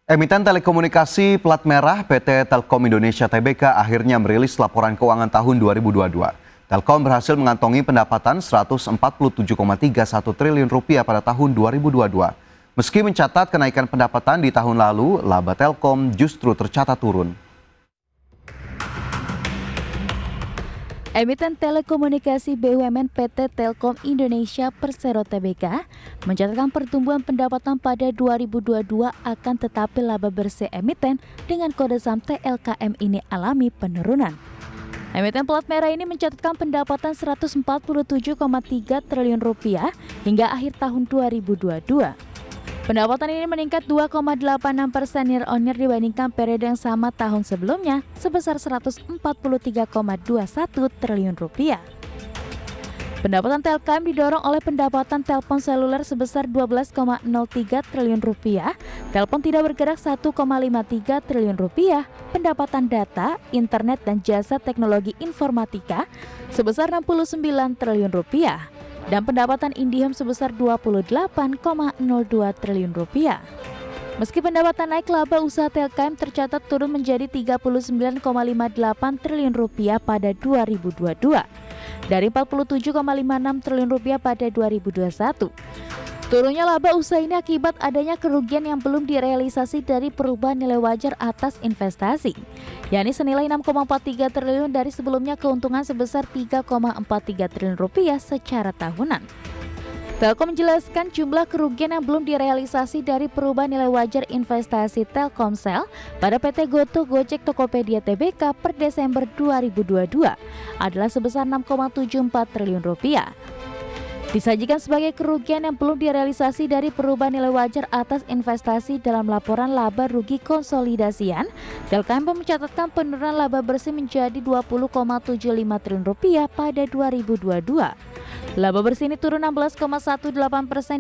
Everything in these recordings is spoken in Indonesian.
Emiten telekomunikasi plat merah PT Telkom Indonesia Tbk akhirnya merilis laporan keuangan tahun 2022. Telkom berhasil mengantongi pendapatan Rp147,31 triliun pada tahun 2022. Meski mencatat kenaikan pendapatan di tahun lalu, laba Telkom justru tercatat turun. Emiten telekomunikasi BUMN PT Telkom Indonesia Persero Tbk mencatatkan pertumbuhan pendapatan pada 2022 akan tetapi laba bersih emiten dengan kode saham TLKM ini alami penurunan. Emiten plat merah ini mencatatkan pendapatan Rp147,3 triliun hingga akhir tahun 2022. Pendapatan ini meningkat 2,86% year-on-year dibandingkan periode yang sama tahun sebelumnya sebesar Rp143,21 triliun. Pendapatan Telkom didorong oleh pendapatan telepon seluler sebesar Rp12,03 triliun, telepon tidak bergerak Rp1,53 triliun, pendapatan data, internet dan jasa teknologi informatika sebesar Rp69 triliun, dan pendapatan IndiHome sebesar Rp28,02 triliun. Meski pendapatan naik, laba usaha Telkom tercatat turun menjadi Rp39,58 triliun pada 2022 dari Rp47,56 triliun pada 2021. Turunnya laba usaha ini akibat adanya kerugian yang belum direalisasi dari perubahan nilai wajar atas investasi, yakni senilai Rp6,43 triliun dari sebelumnya keuntungan sebesar Rp3,43 triliun secara tahunan. Telkom menjelaskan jumlah kerugian yang belum direalisasi dari perubahan nilai wajar investasi Telkomsel pada PT Goto Gojek Tokopedia Tbk per Desember 2022 adalah sebesar Rp6,74 triliun. Disajikan sebagai kerugian yang belum direalisasi dari perubahan nilai wajar atas investasi dalam laporan laba rugi konsolidasian. Telkom mencatatkan penurunan laba bersih menjadi Rp20,75 triliun pada 2022. Laba bersih ini turun 16,18%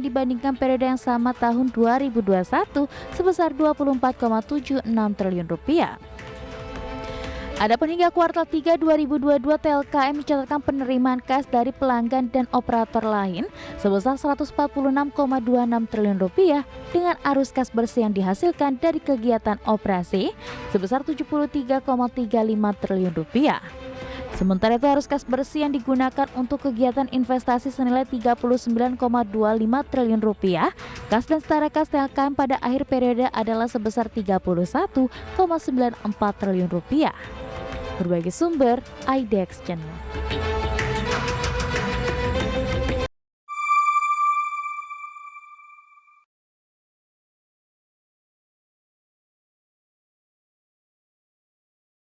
dibandingkan periode yang sama tahun 2021 sebesar Rp24,76 triliun. Adapun hingga kuartal 3 2022, TLKM mencatatkan penerimaan kas dari pelanggan dan operator lain sebesar Rp146,26 triliun dengan arus kas bersih yang dihasilkan dari kegiatan operasi sebesar Rp73,35 triliun. Sementara itu arus kas bersih yang digunakan untuk kegiatan investasi senilai Rp39,25 triliun. Kas dan setara kas TLKM pada akhir periode adalah sebesar Rp31,94 triliun. Berbagai sumber, IDX Channel.